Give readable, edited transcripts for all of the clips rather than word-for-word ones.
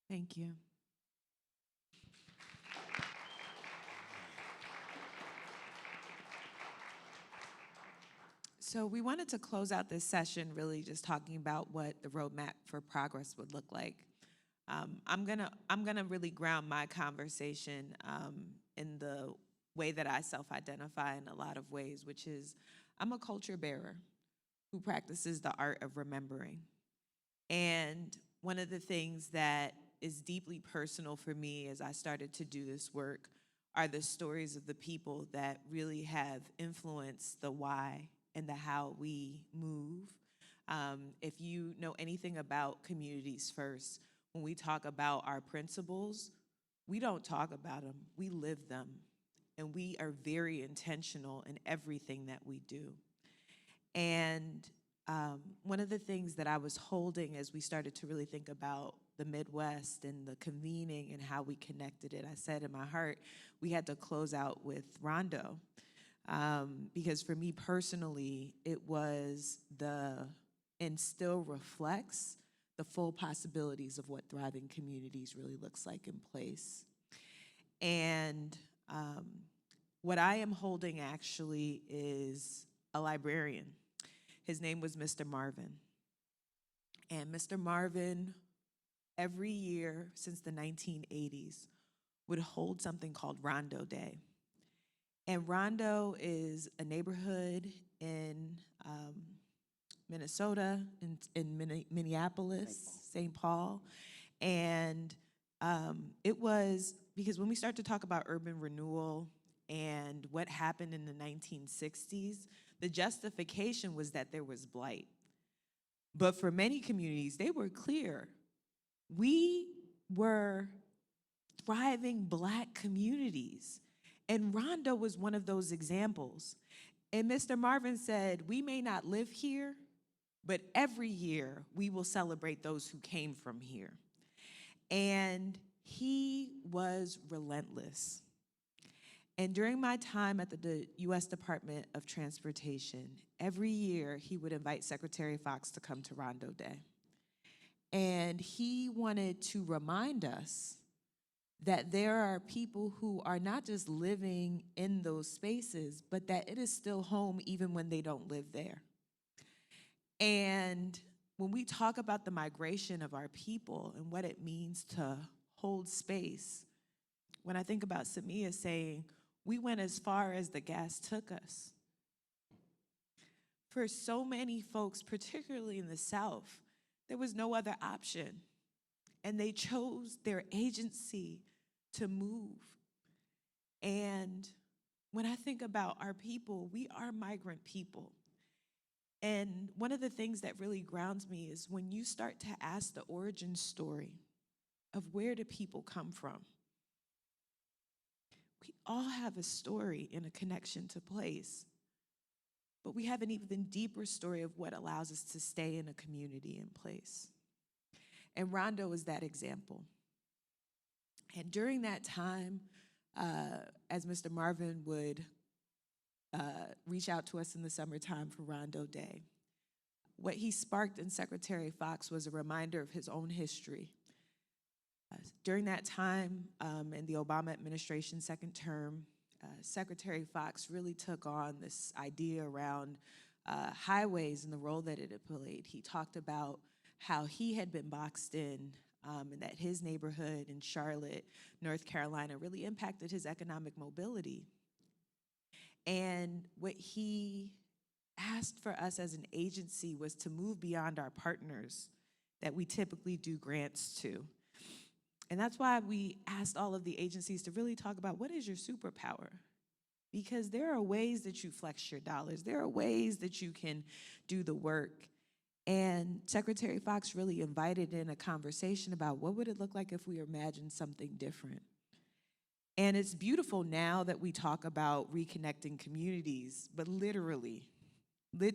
Thank you. So we wanted to close out this session really just talking about what the roadmap for progress would look like. I'm gonna really ground my conversation in the way that I self-identify in a lot of ways, which is I'm a culture bearer who practices the art of remembering. And one of the things that is deeply personal for me as I started to do this work are the stories of the people that really have influenced the why and the how we move. If you know anything about communities first, when we talk about our principles, we don't talk about them, we live them. And we are very intentional in everything that we do. And one of the things that I was holding as we started to really think about the Midwest and the convening and how we connected it, I said in my heart, we had to close out with Rondo. Because for me personally, it was and still reflects the full possibilities of what thriving communities really looks like in place. And what I am holding actually is a librarian. His name was Mr. Marvin. And Mr. Marvin, every year since the 1980s, would hold something called Rondo Day. And Rondo is a neighborhood in Minnesota, in Minneapolis, St. Paul. And it was because when we start to talk about urban renewal and what happened in the 1960s, the justification was that there was blight. But for many communities, they were clear. We were thriving Black communities. And Rondo was one of those examples. And Mr. Marvin said, we may not live here, but every year we will celebrate those who came from here. And he was relentless. And during my time at the U.S. Department of Transportation, every year he would invite Secretary Fox to come to Rondo Day. And he wanted to remind us that there are people who are not just living in those spaces, but that it is still home even when they don't live there. And when we talk about the migration of our people and what it means to hold space, when I think about Samia saying, we went as far as the gas took us. For so many folks, particularly in the South, there was no other option. And they chose their agency to move. And when I think about our people, we are migrant people. And one of the things that really grounds me is when you start to ask the origin story of where do people come from. We all have a story and a connection to place, but we have an even deeper story of what allows us to stay in a community in place. And Rondo is that example. And during that time, as Mr. Marvin would reach out to us in the summertime for Rondo Day, what he sparked in Secretary Fox was a reminder of his own history. During that time, in the Obama administration's second term, Secretary Fox really took on this idea around highways and the role that it had played. He talked about how he had been boxed in and that his neighborhood in Charlotte, North Carolina, really impacted his economic mobility. And what he asked for us as an agency was to move beyond our partners that we typically do grants to. And that's why we asked all of the agencies to really talk about what is your superpower? Because there are ways that you flex your dollars. There are ways that you can do the work. And Secretary Fox really invited in a conversation about what would it look like if we imagined something different. And it's beautiful now that we talk about reconnecting communities, but literally, in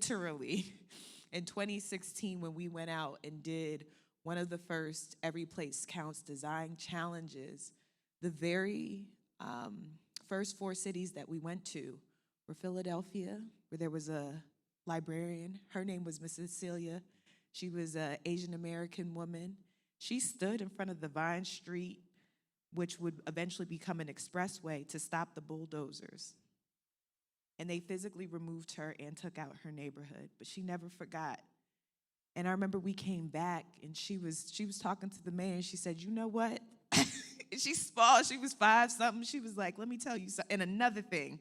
2016 when we went out and did one of the first Every Place Counts design challenges, the very first 4 cities that we went to were Philadelphia, where there was a librarian. Her name was Miss Cecilia. She was an Asian American woman. She stood in front of the Vine Street, which would eventually become an expressway, to stop the bulldozers. And they physically removed her and took out her neighborhood, but she never forgot. And I remember we came back, and she was talking to the mayor, and she said, "You know what?" She's small. She was 5-something. She was like, "Let me tell you something." And another thing.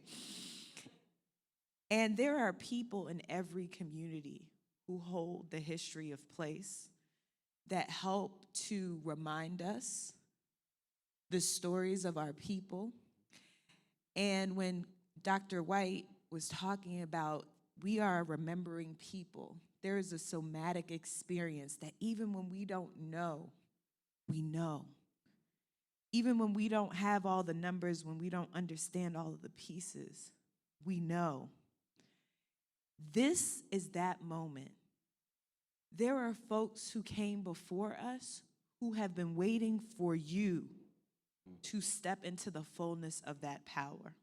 And there are people in every community who hold the history of place that help to remind us the stories of our people. And when Dr. White was talking about we are remembering people, there is a somatic experience that even when we don't know, we know. Even when we don't have all the numbers, when we don't understand all of the pieces, we know. This is that moment. There are folks who came before us who have been waiting for you to step into the fullness of that power.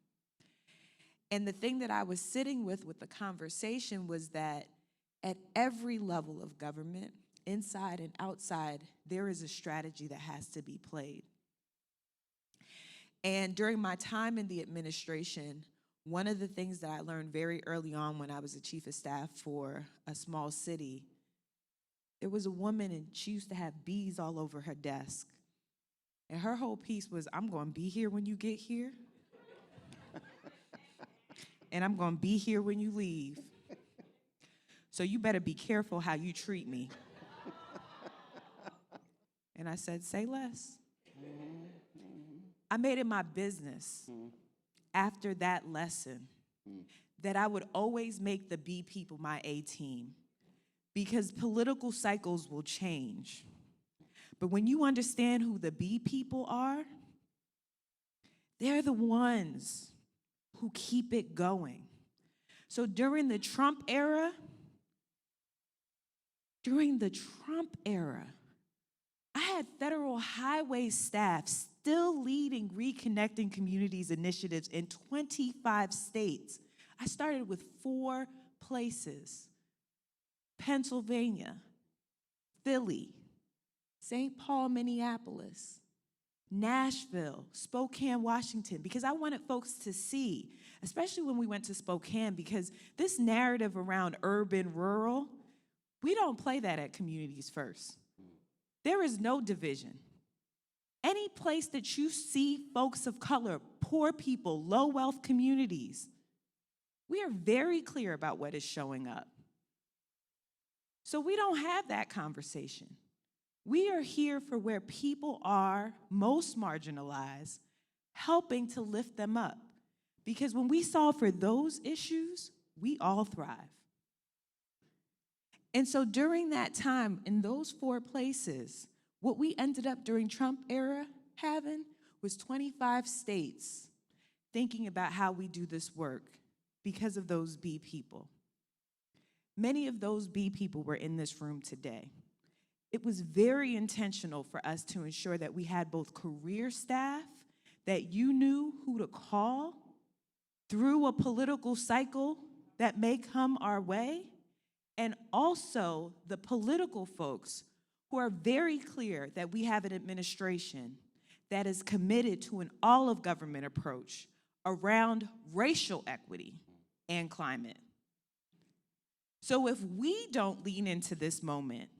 And the thing that I was sitting with the conversation was that at every level of government, inside and outside, there is a strategy that has to be played. And during my time in the administration, one of the things that I learned very early on when I was a chief of staff for a small city, there was a woman and she used to have bees all over her desk. And her whole piece was, "I'm going to be here when you get here. And I'm going to be here when you leave. So you better be careful how you treat me." And I said, "Say less." I made it my business after that lesson that I would always make the B people my A team, because political cycles will change. But when you understand who the B people are, they're the ones who keep it going. So during the Trump era, I had federal highway staff still leading reconnecting communities initiatives in 25 states. I started with 4 places: Pennsylvania, Philly, St. Paul, Minneapolis, Nashville, Spokane, Washington, because I wanted folks to see, especially when we went to Spokane, because this narrative around urban, rural, we don't play that at Communities First. There is no division. Any place that you see folks of color, poor people, low wealth communities, we are very clear about what is showing up. So we don't have that conversation. We are here for where people are most marginalized, helping to lift them up. Because when we solve for those issues, we all thrive. And so during that time, in those 4 places, what we ended up during Trump era having was 25 states thinking about how we do this work because of those B people. Many of those B people were in this room today. It was very intentional for us to ensure that we had both career staff, that you knew who to call through a political cycle that may come our way, and also the political folks who are very clear that we have an administration that is committed to an all-of-government approach around racial equity and climate. So if we don't lean into this moment,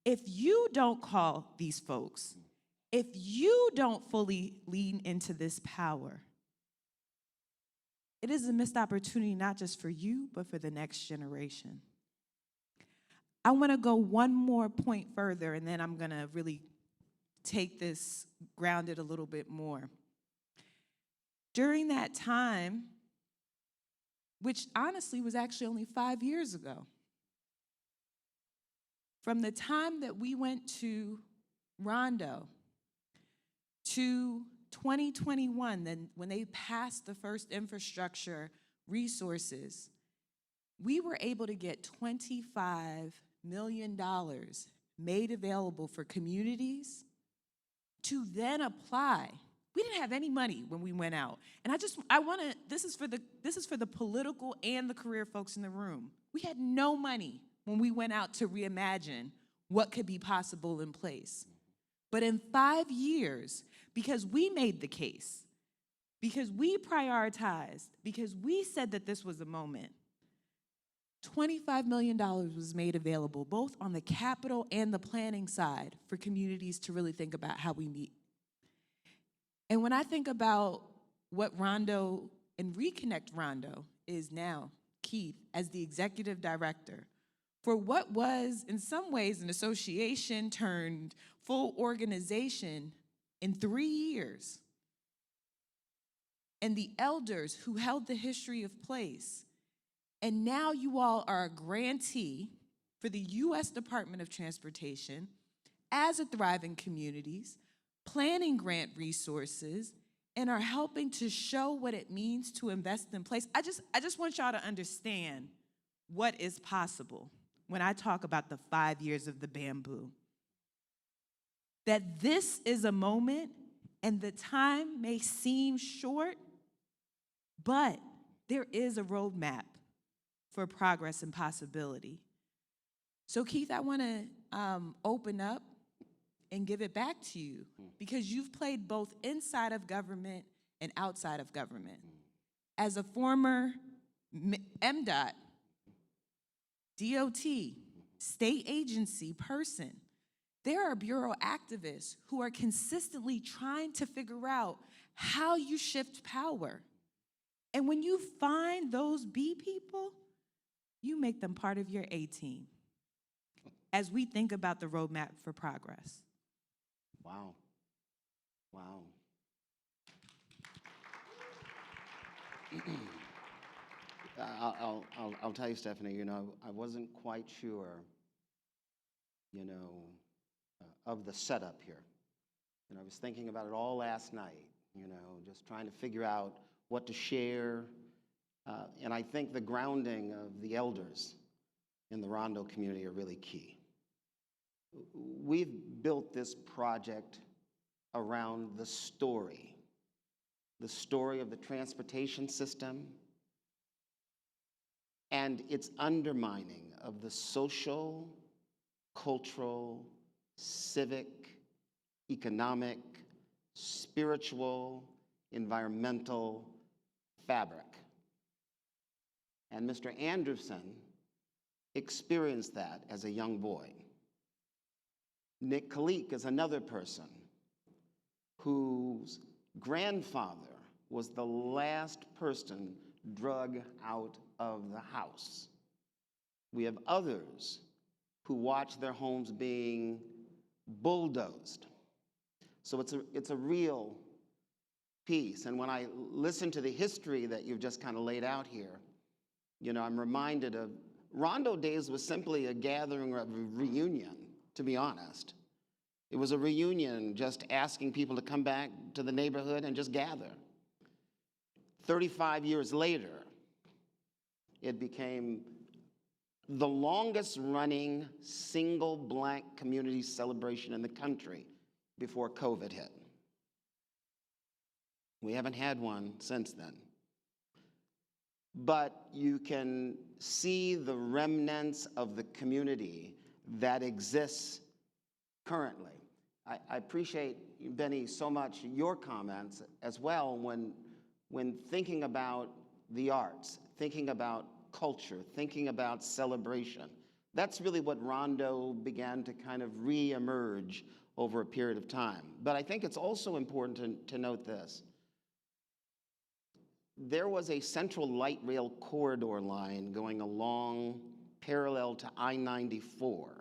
if you don't call these folks, if you don't fully lean into this power, it is a missed opportunity not just for you, but for the next generation. I want to go one more point further, and then I'm going to really take this grounded a little bit more. During that time, which honestly was actually only 5 years ago, from the time that we went to Rondo to 2021, then when they passed the first infrastructure resources, we were able to get $25 million made available for communities to then apply. We didn't have any money when we went out. And this is for the political and the career folks in the room. We had no money when we went out to reimagine what could be possible in place. But in 5 years, because we made the case, because we prioritized, because we said that this was a moment, $25 million was made available, both on the capital and the planning side, for communities to really think about how we meet. And when I think about what Rondo and Reconnect Rondo is now, Keith, as the executive director, for what was in some ways an association turned full organization in 3 years, and the elders who held the history of place, and now you all are a grantee for the U.S. Department of Transportation as a Thriving Communities, planning grant resources, and are helping to show what it means to invest in place. I just want y'all to understand what is possible when I talk about the 5 years of the bamboo. That this is a moment, and the time may seem short, but there is a roadmap for progress and possibility. So Keith, I want to open up and give it back to you, because you've played both inside of government and outside of government. As a former MDOT, DOT, state agency person, there are bureau activists who are consistently trying to figure out how you shift power. And when you find those B people, you make them part of your A team as we think about the roadmap for progress. Wow. Wow. I'll tell you, Stephanie, I wasn't quite sure, of the setup here. I was thinking about it all last night, just trying to figure out what to share. And I think the grounding of the elders in the Rondo community are really key. We've built this project around the story of the transportation system and its undermining of the social, cultural, civic, economic, spiritual, environmental fabric. And Mr. Anderson experienced that as a young boy. Nick Kalik is another person whose grandfather was the last person drug out of the house. We have others who watch their homes being bulldozed. So it's a real piece. And when I listen to the history that you've just kind of laid out here, I'm reminded of Rondo Days was simply a gathering of a reunion, to be honest. It was a reunion, just asking people to come back to the neighborhood and just gather. 35 years later, it became the longest running single Black community celebration in the country before COVID hit. We haven't had one since then. But you can see the remnants of the community that exists currently. I appreciate, Benny, so much your comments as well when thinking about the arts, thinking about culture, thinking about celebration. That's really what Rondo began to kind of re-emerge over a period of time. But I think it's also important to note this. There was a central light rail corridor line going along parallel to I-94.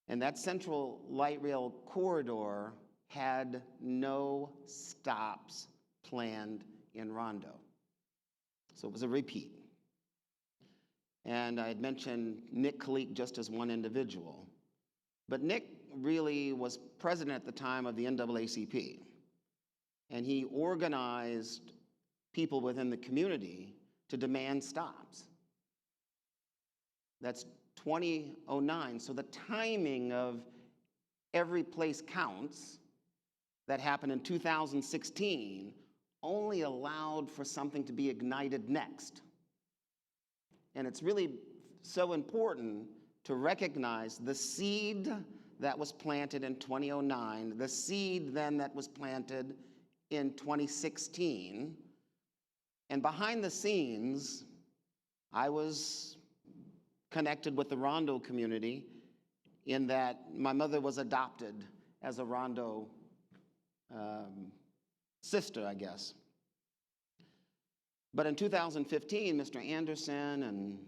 And that central light rail corridor had no stops planned in Rondo. So it was a repeat. And I had mentioned Nick Kalik just as one individual. But Nick really was president at the time of the NAACP. And he organized people within the community to demand stops. That's 2009. So the timing of Every Place Counts that happened in 2016 only allowed for something to be ignited next. And it's really so important to recognize the seed that was planted in 2009, the seed then that was planted in 2016. And behind the scenes, I was connected with the Rondo community in that my mother was adopted as a Rondo sister, I guess. But in 2015, Mr. Anderson and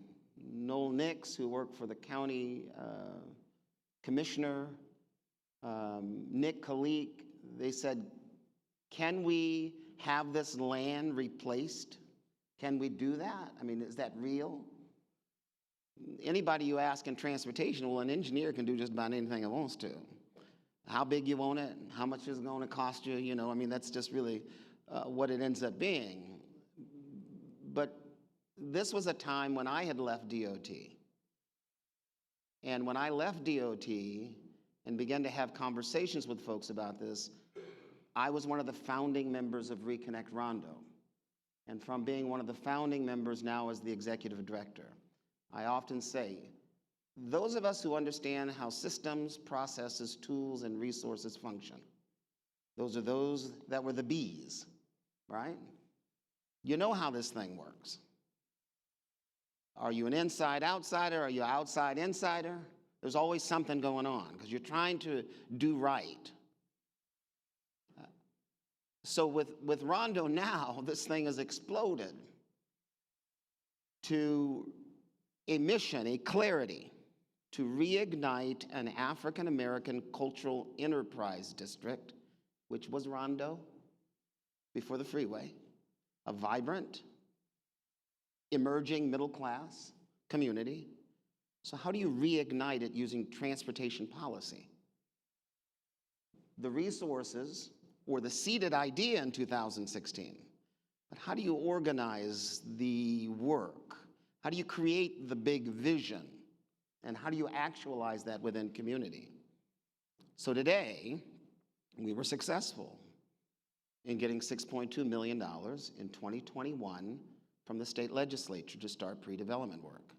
Noel Nix, who worked for the county commissioner, Nick Kalik, they said, can we have this land replaced? Can we do that? I mean, is that real? Anybody you ask in transportation, well, an engineer can do just about anything it wants to. How big you want it, how much is it going to cost you, you know, I mean, that's just really what it ends up being. But this was a time when I had left DOT. And when I left DOT and began to have conversations with folks about this, I was one of the founding members of Reconnect Rondo. And from being one of the founding members now as the executive director, I often say, those of us who understand how systems, processes, tools, and resources function, those are those that were the B's, right? You know how this thing works. Are you an inside outsider? Are you an outside insider? There's always something going on because you're trying to do right. So with Rondo now, this thing has exploded to a mission, a clarity, to reignite an African-American cultural enterprise district, which was Rondo before the freeway, a vibrant, emerging middle-class community. So how do you reignite it using transportation policy? The resources, or the seeded idea in 2016, but how do you organize the work? How do you create the big vision? And how do you actualize that within community? So today, we were successful in getting $6.2 million in 2021 from the state legislature to start pre-development work.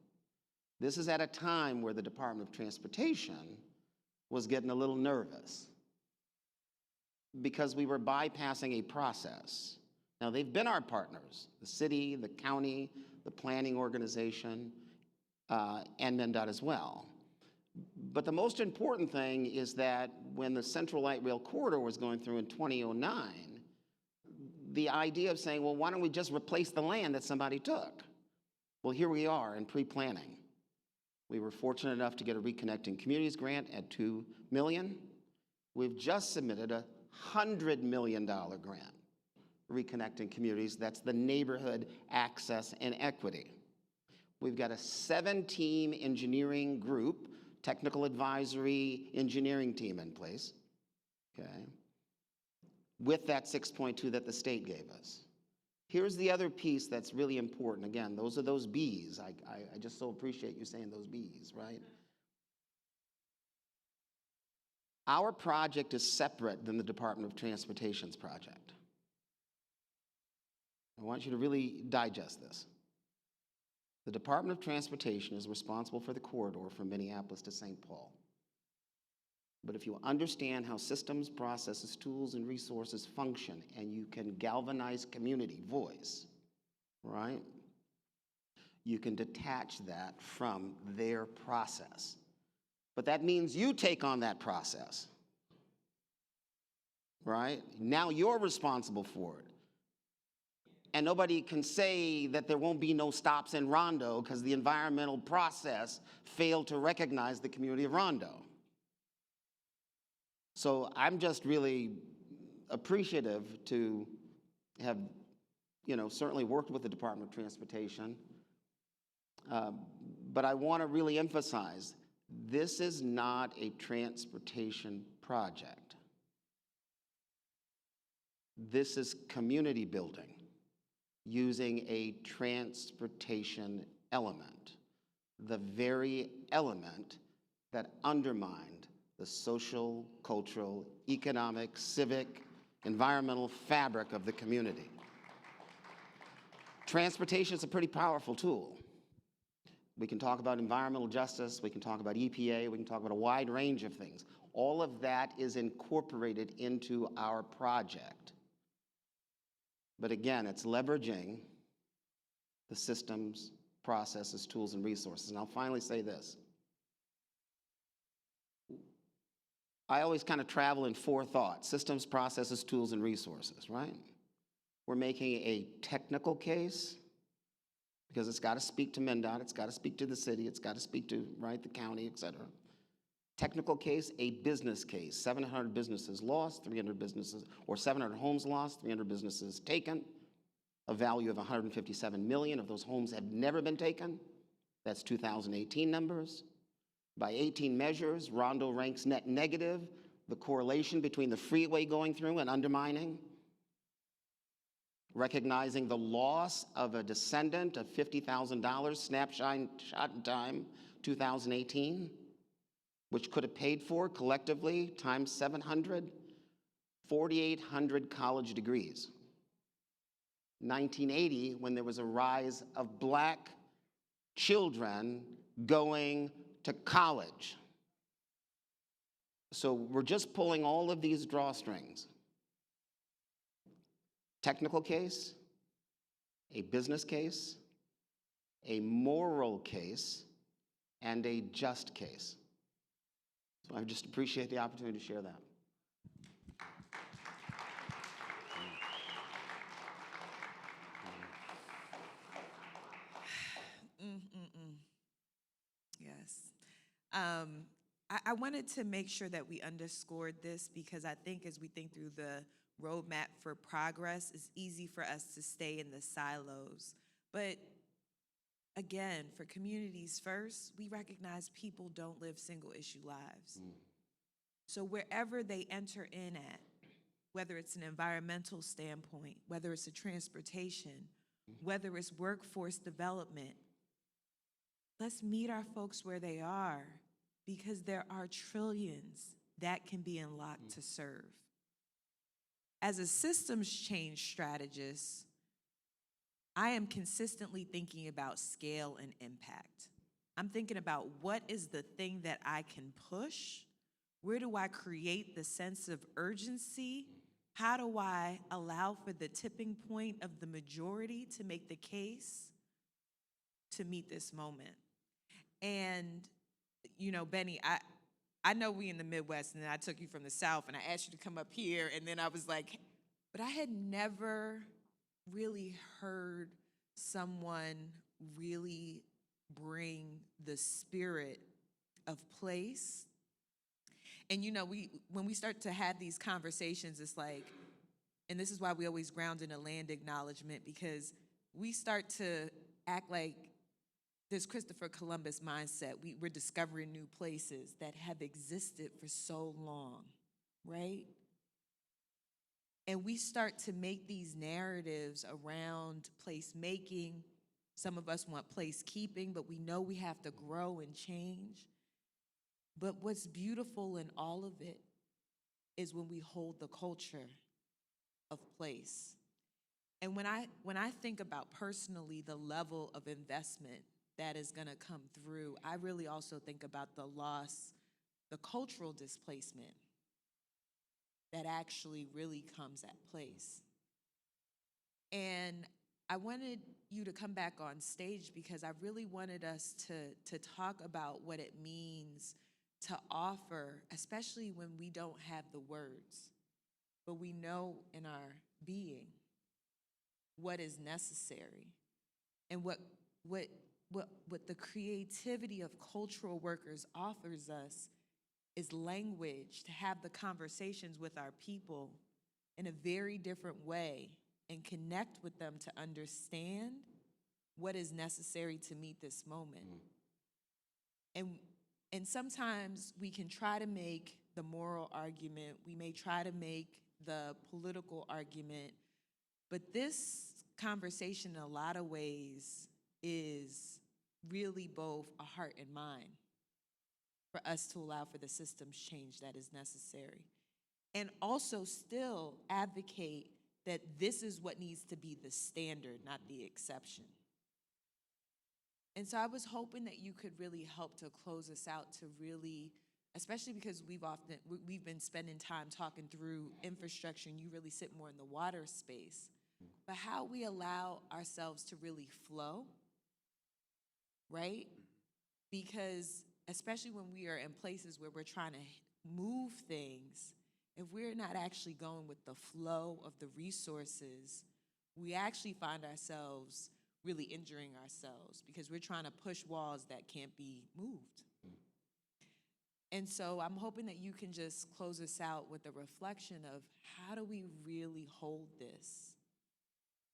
This is at a time where the Department of Transportation was getting a little nervous because we were bypassing a process. Now, they've been our partners, the city, the county, the planning organization, and MnDOT as well. But the most important thing is that when the Central Light Rail Corridor was going through in 2009, the idea of saying, well, why don't we just replace the land that somebody took? Well, here we are in pre-planning. We were fortunate enough to get a Reconnecting Communities grant at $2 million. We've just submitted a $100 million grant, Reconnecting Communities. That's the neighborhood access and equity. We've got a 7-team engineering group, technical advisory engineering team in place, okay, with that 6.2 that the state gave us. Here's the other piece that's really important. Again, those are those B's. I just so appreciate you saying those B's, right? Our project is separate than the Department of Transportation's project. I want you to really digest this. The Department of Transportation is responsible for the corridor from Minneapolis to St. Paul. But if you understand how systems, processes, tools, and resources function, and you can galvanize community voice, right? You can detach that from their process. But that means you take on that process, right? Now you're responsible for it. And nobody can say that there won't be no stops in Rondo because the environmental process failed to recognize the community of Rondo. So I'm just really appreciative to have, certainly worked with the Department of Transportation. But I want to really emphasize, this is not a transportation project. This is community building using a transportation element, the very element that undermined the social, cultural, economic, civic, environmental fabric of the community. Transportation is a pretty powerful tool. We can talk about environmental justice, we can talk about EPA, we can talk about a wide range of things. All of that is incorporated into our project. But again, it's leveraging the systems, processes, tools, and resources. And I'll finally say this. I always kind of travel in four thoughts: systems, processes, tools, and resources, right? We're making a technical case because it's got to speak to MnDOT, it's got to speak to the city, it's got to speak to, right, the county, et cetera. Technical case, a business case. 700 businesses lost, 300 businesses, or 700 homes lost, 300 businesses taken, a value of $157 million of those homes have never been taken. That's 2018 numbers. By 18 measures, Rondo ranks net negative, the correlation between the freeway going through and undermining, recognizing the loss of a descendant of $50,000, snapshot in time, 2018, which could have paid for collectively times 700, 4,800 college degrees. 1980, when there was a rise of black children going to college. So we're just pulling all of these drawstrings. Technical case, a business case, a moral case, and a just case. So I just appreciate the opportunity to share that. Yes. I wanted to make sure that we underscored this because I think as we think through the roadmap for progress, it's easy for us to stay in the silos. But again, for communities first, we recognize people don't live single issue lives. So wherever they enter in at, whether it's an environmental standpoint, whether it's a transportation, whether it's workforce development, let's meet our folks where they are because there are trillions that can be unlocked to serve. As a systems change strategist, I am consistently thinking about scale and impact. I'm thinking about what is the thing that I can push? Where do I create the sense of urgency? How do I allow for the tipping point of the majority to make the case to meet this moment? And, you know, Benny, I know we in the Midwest, and then I took you from the South, and I asked you to come up here, and then I was like, but I had never really heard someone really bring the spirit of place. And, you know, when we start to have these conversations, it's like, and this is why we always ground in a land acknowledgement, because we start to act like this Christopher Columbus mindset. We're discovering new places that have existed for so long, right? And we start to make these narratives around placemaking. Some of us want placekeeping, but we know we have to grow and change. But what's beautiful in all of it is when we hold the culture of place. And when I think about personally the level of investment that is gonna come through, I really also think about the loss, the cultural displacement that actually really comes at place. And I wanted you to come back on stage because I really wanted us to talk about what it means to offer, especially when we don't have the words, but we know in our being what is necessary and what the creativity of cultural workers offers us is language to have the conversations with our people in a very different way and connect with them to understand what is necessary to meet this moment. And sometimes we can try to make the moral argument, we may try to make the political argument, but this conversation in a lot of ways is really both a heart and mind for us to allow for the systems change that is necessary. And also still advocate that this is what needs to be the standard, not the exception. And so I was hoping that you could really help to close us out to really, especially because we've been spending time talking through infrastructure and you really sit more in the water space, but how we allow ourselves to really flow, right? Because especially when we are in places where we're trying to move things, if we're not actually going with the flow of the resources, we actually find ourselves really injuring ourselves because we're trying to push walls that can't be moved. And so I'm hoping that you can just close us out with a reflection of how do we really hold this?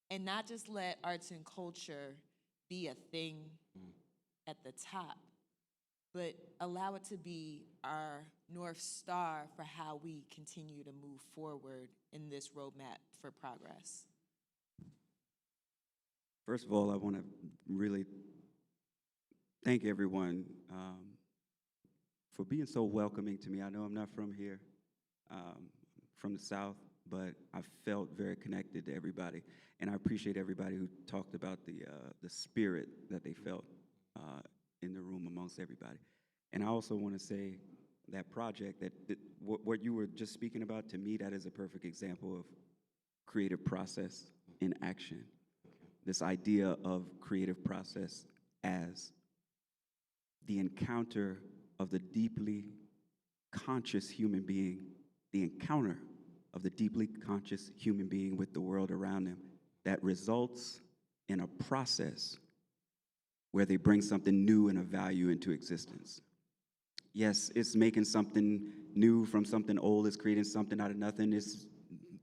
And not just let arts and culture be a thing at the top, but allow it to be our North Star for how we continue to move forward in this roadmap for progress. First of all, I want to really thank everyone for being so welcoming to me. I know I'm not from here, from the South, but I felt very connected to everybody. And I appreciate everybody who talked about the spirit that they felt in the room amongst everybody. And I also want to say that project, what you were just speaking about, to me, that is a perfect example of creative process in action. This idea of creative process as the encounter of the deeply conscious human being, the encounter of the deeply conscious human being with the world around them that results in a process where they bring something new and of value into existence. Yes, it's making something new from something old, it's creating something out of nothing, it's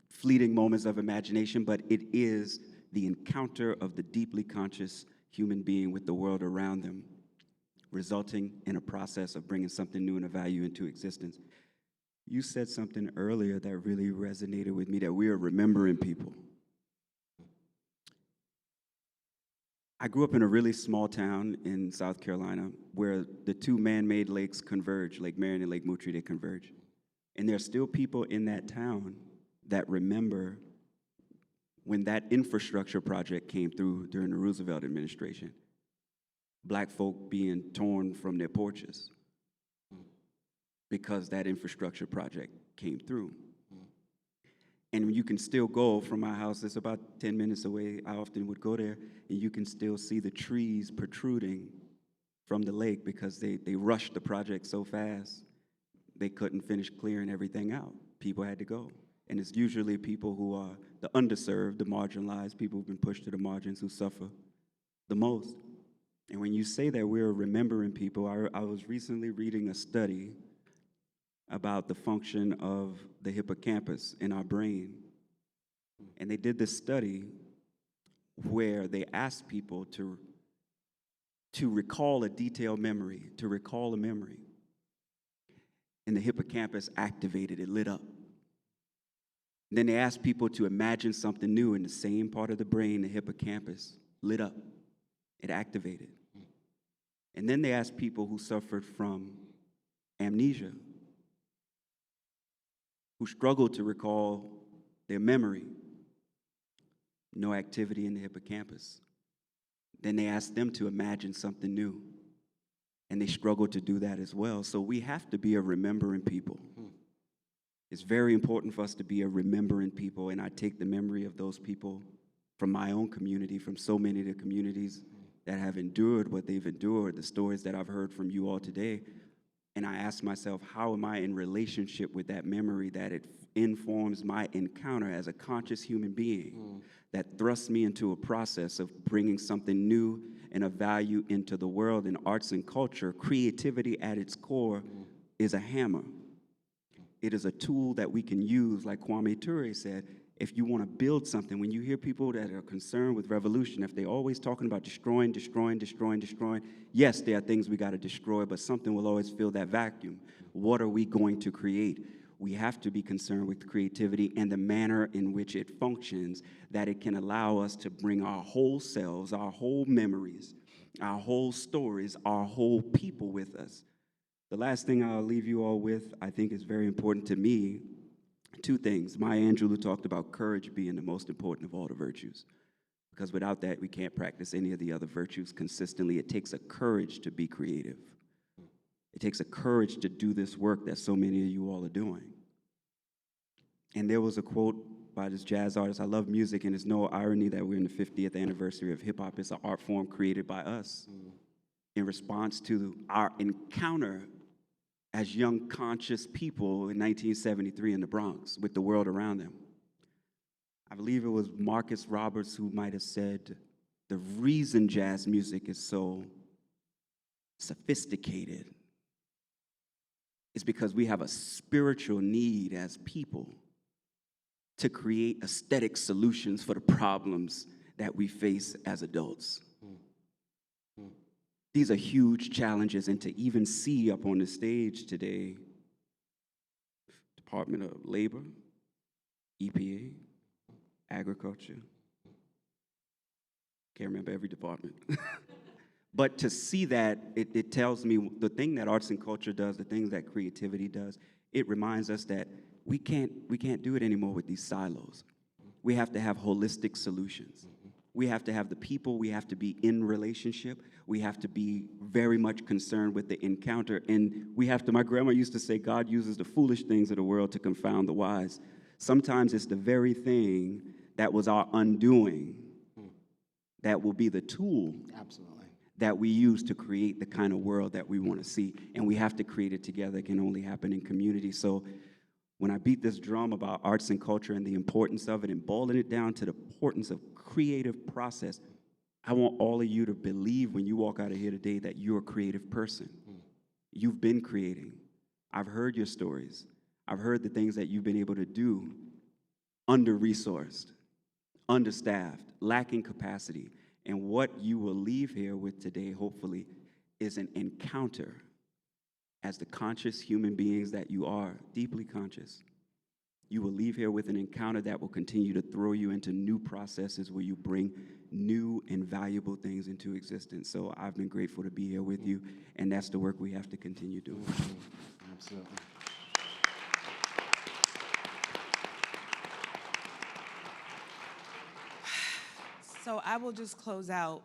fleeting moments of imagination, but it is the encounter of the deeply conscious human being with the world around them, resulting in a process of bringing something new and of value into existence. You said something earlier that really resonated with me, that we are remembering people. I grew up in a really small town in South Carolina where the two man-made lakes converge, Lake Marion and Lake Moultrie, they converge. And there are still people in that town that remember when that infrastructure project came through during the Roosevelt administration, black folk being torn from their porches because that infrastructure project came through. And you can still go from my house, it's about 10 minutes away, I often would go there, and you can still see the trees protruding from the lake because they rushed the project so fast, they couldn't finish clearing everything out. People had to go. And it's usually people who are the underserved, the marginalized, people who've been pushed to the margins who suffer the most. And when you say that we're remembering people, I was recently reading a study about the function of the hippocampus in our brain. And they did this study where they asked people to recall a detailed memory, to recall a memory. And the hippocampus activated, it lit up. And then they asked people to imagine something new in the same part of the brain, the hippocampus lit up, it activated. And then they asked people who suffered from amnesia, who struggled to recall their memory, no activity in the hippocampus. Then they asked them to imagine something new, and they struggled to do that as well. So we have to be a remembering people. It's very important for us to be a remembering people, and I take the memory of those people from my own community, from so many of the communities that have endured what they've endured, the stories that I've heard from you all today, and I ask myself, how am I in relationship with that memory that it informs my encounter as a conscious human being that thrusts me into a process of bringing something new and of value into the world. In arts and culture, creativity at its core is a hammer. It is a tool that we can use, like Kwame Ture said, if you want to build something. When you hear people that are concerned with revolution, if they're always talking about destroying, yes, there are things we got to destroy, but something will always fill that vacuum. What are we going to create? We have to be concerned with creativity and the manner in which it functions, that it can allow us to bring our whole selves, our whole memories, our whole stories, our whole people with us. The last thing I'll leave you all with, I think is very important to me, two things. Maya Angelou talked about courage being the most important of all the virtues. because without that, we can't practice any of the other virtues consistently. It takes a courage to be creative. It takes a courage to do this work that so many of you all are doing. And there was a quote by this jazz artist. I love music, and it's no irony that we're in the 50th anniversary of hip-hop. It's an art form created by us in response to our encounter as young, conscious people in 1973 in the Bronx with the world around them. I believe it was Marcus Roberts who might have said, the reason jazz music is so sophisticated is because we have a spiritual need as people to create aesthetic solutions for the problems that we face as adults. These are huge challenges, and to even see up on the stage today, Department of Labor, EPA, Agriculture, can't remember every department. But to see that, it tells me the thing that arts and culture does, the things that creativity does, it reminds us that we can't do it anymore with these silos. We have to have holistic solutions. We have to have the people, we have to be in relationship, we have to be very much concerned with the encounter, and we have to, my grandma used to say, God uses the foolish things of the world to confound the wise. Sometimes it's the very thing that was our undoing that will be the tool that we use to create the kind of world that we want to see, and we have to create it together. It can only happen in community. So when I beat this drum about arts and culture and the importance of it and boiling it down to the importance of creative process, I want all of you to believe when you walk out of here today that you're a creative person. You've been creating. I've heard your stories. I've heard the things that you've been able to do under-resourced, understaffed, lacking capacity. And what you will leave here with today, hopefully, is an encounter as the conscious human beings that you are, deeply conscious. You will leave here with an encounter that will continue to throw you into new processes where you bring new and valuable things into existence. So I've been grateful to be here with you, and that's the work we have to continue doing. Absolutely. So I will just close out.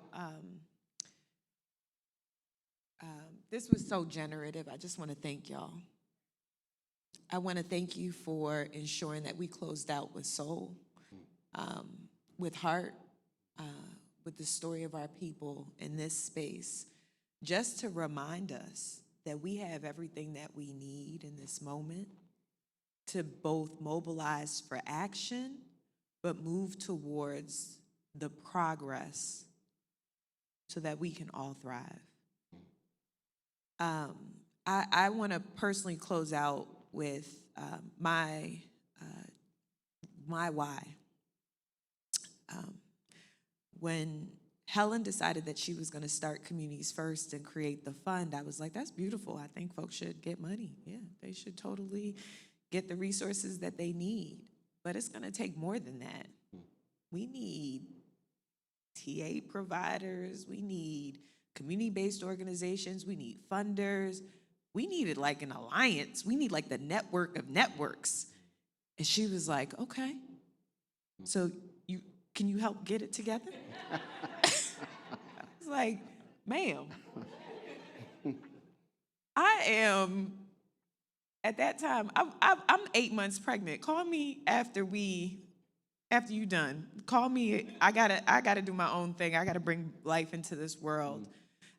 This was so generative. I just want to thank y'all. I want to thank you for ensuring that we closed out with soul, with heart, with the story of our people in this space, just to remind us that we have everything that we need in this moment to both mobilize for action, but move towards the progress so that we can all thrive. I want to personally close out with my why. When Helen decided that she was going to start Communities First and create the fund, I was like, that's beautiful. I think folks should get money. Yeah, they should totally get the resources that they need. But it's going to take more than that. We need TA providers. We need community-based organizations. We need funders. We needed like an alliance. We need like the network of networks. And she was like, okay, so can you help get it together? I was like, ma'am, I am, at that time, I'm 8 months pregnant. Call me after you done. Call me. I gotta do my own thing. I gotta bring life into this world.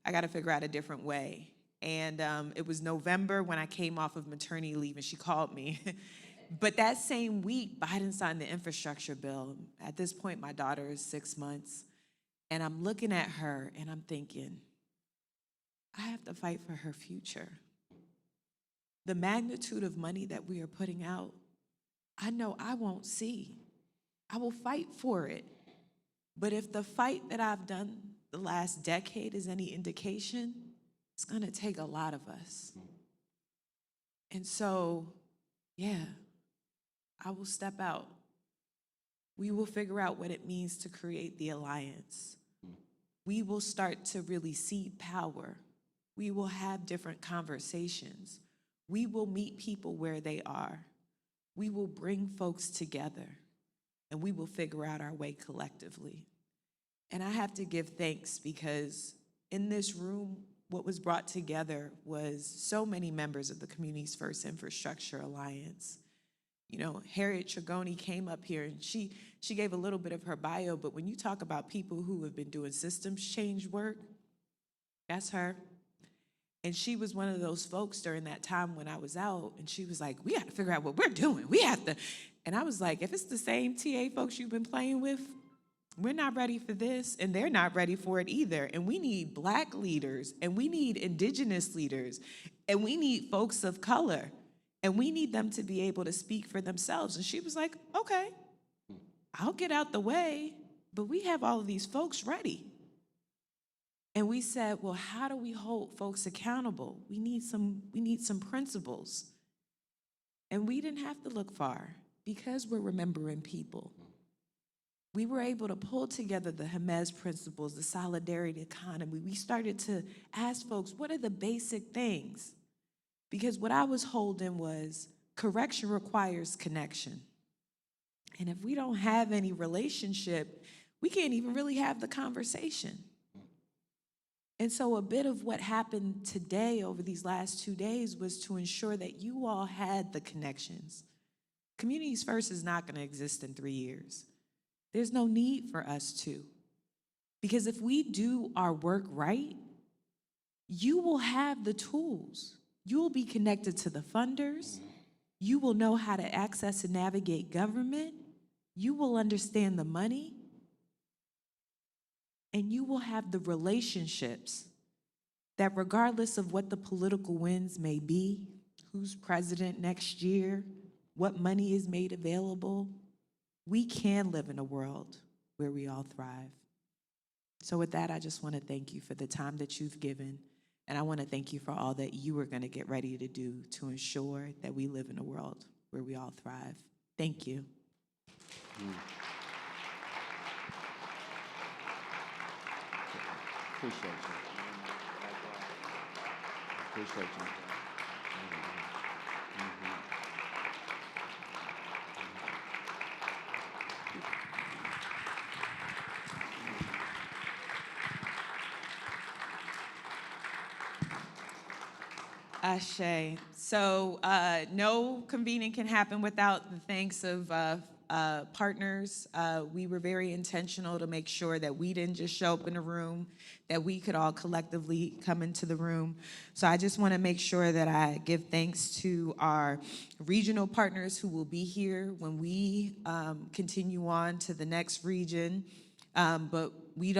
I gotta figure out a different way. And it was November when I came off of maternity leave, and she called me. But that same week, Biden signed the infrastructure bill. At this point, my daughter is 6 months, and I'm looking at her, and I'm thinking, I have to fight for her future. The magnitude of money that we are putting out, I know I won't see. I will fight for it. But if the fight that I've done the last decade is any indication, it's going to take a lot of us. And so, yeah, I will step out. We will figure out what it means to create the alliance. We will start to really see power. We will have different conversations. We will meet people where they are. We will bring folks together, and we will figure out our way collectively. And I have to give thanks because in this room, what was brought together was so many members of the Communities First Infrastructure Alliance. You know, Harriet Trigoni came up here and she gave a little bit of her bio, but when you talk about people who have been doing systems change work, that's her. And she was one of those folks during that time when I was out, and she was like, we got to figure out what we're doing. We have to. And I was like, if it's the same TA folks you've been playing with, we're not ready for this, and they're not ready for it either. And we need Black leaders, and we need Indigenous leaders, and we need folks of color, and we need them to be able to speak for themselves. And she was like, okay, I'll get out the way, but we have all of these folks ready. And we said, well, how do we hold folks accountable? We need some principles. And we didn't have to look far because we're remembering people. We were able to pull together the Hermes principles, the solidarity economy. We started to ask folks, what are the basic things? Because what I was holding was correction requires connection. And if we don't have any relationship, we can't even really have the conversation. And so a bit of what happened today over these last 2 days was to ensure that you all had the connections. Communities First is not going to exist in 3 years. There's no need for us to. Because if we do our work right, you will have the tools. You will be connected to the funders. You will know how to access and navigate government. You will understand the money. And you will have the relationships that regardless of what the political winds may be, who's president next year, what money is made available, we can live in a world where we all thrive. So with that, I just want to thank you for the time that you've given, and I want to thank you for all that you are going to get ready to do to ensure that we live in a world where we all thrive. Thank you. Appreciate you. Appreciate you. Ashe. So no convening can happen without the thanks of partners. We were very intentional to make sure that we didn't just show up in a room, that we could all collectively come into the room. So I just want to make sure that I give thanks to our regional partners who will be here when we continue on to the next region. But we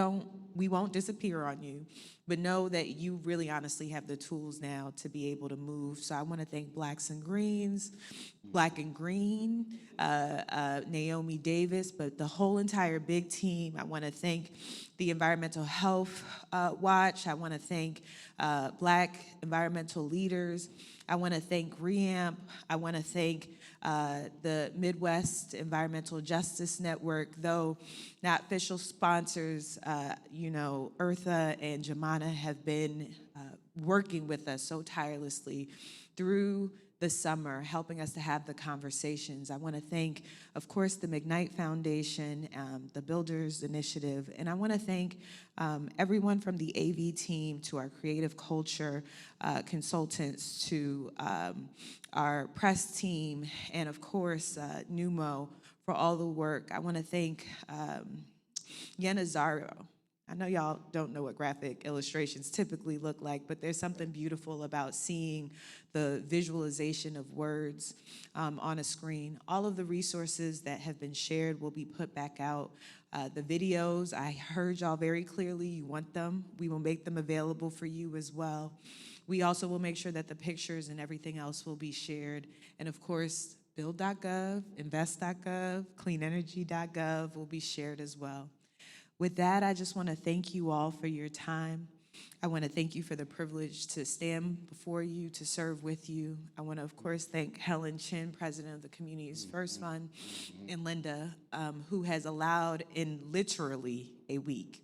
won't disappear on you. But know that you really honestly have the tools now to be able to move. So I want to thank Blacks and Greens, Black and Green, Naomi Davis, but the whole entire big team. I want to thank the Environmental Health Watch. I want to thank Black environmental leaders. I want to thank REAMP. I want to thank the Midwest Environmental Justice Network, though not official sponsors, Eartha and Jamana have been working with us so tirelessly through the summer, helping us to have the conversations. I want to thank, of course, the McKnight Foundation, the Builders Initiative, and I want to thank everyone from the AV team to our creative culture consultants to our press team, and of course, Numo for all the work. I want to thank Yena Zaro. I know y'all don't know what graphic illustrations typically look like, but there's something beautiful about seeing the visualization of words on a screen. All of the resources that have been shared will be put back out. The videos, I heard y'all very clearly, you want them. We will make them available for you as well. We also will make sure that the pictures and everything else will be shared. And of course, build.gov, invest.gov, cleanenergy.gov will be shared as well. With that, I just want to thank you all for your time. I want to thank you for the privilege to stand before you, to serve with you. I want to, of course, thank Helen Chin, President of the Communities First Fund, and Linda, who has allowed in literally a week.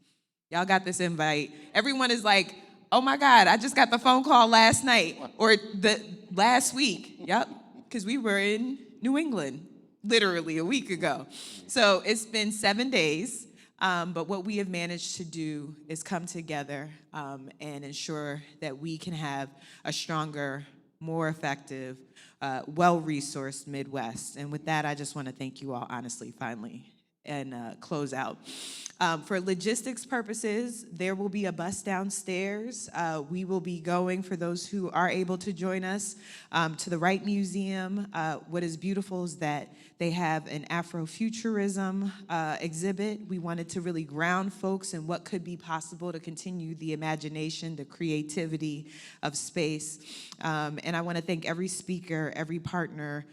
Y'all got this invite. Everyone is like, oh my God, I just got the phone call last night or the last week. Yep, because we were in New England literally a week ago. So it's been 7 days. But what we have managed to do is come together and ensure that we can have a stronger, more effective, well-resourced Midwest. And with that, I just want to thank you all, honestly, finally, and close out. For logistics purposes, there will be a bus downstairs. We will be going, for those who are able to join us, to the Wright Museum. What is beautiful is that they have an Afrofuturism exhibit. We wanted to really ground folks in what could be possible to continue the imagination, the creativity of space. And I want to thank every speaker, every partner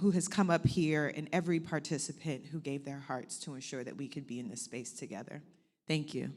who has come up here, and every participant who gave their hearts to ensure that we could be in this space together. Thank you.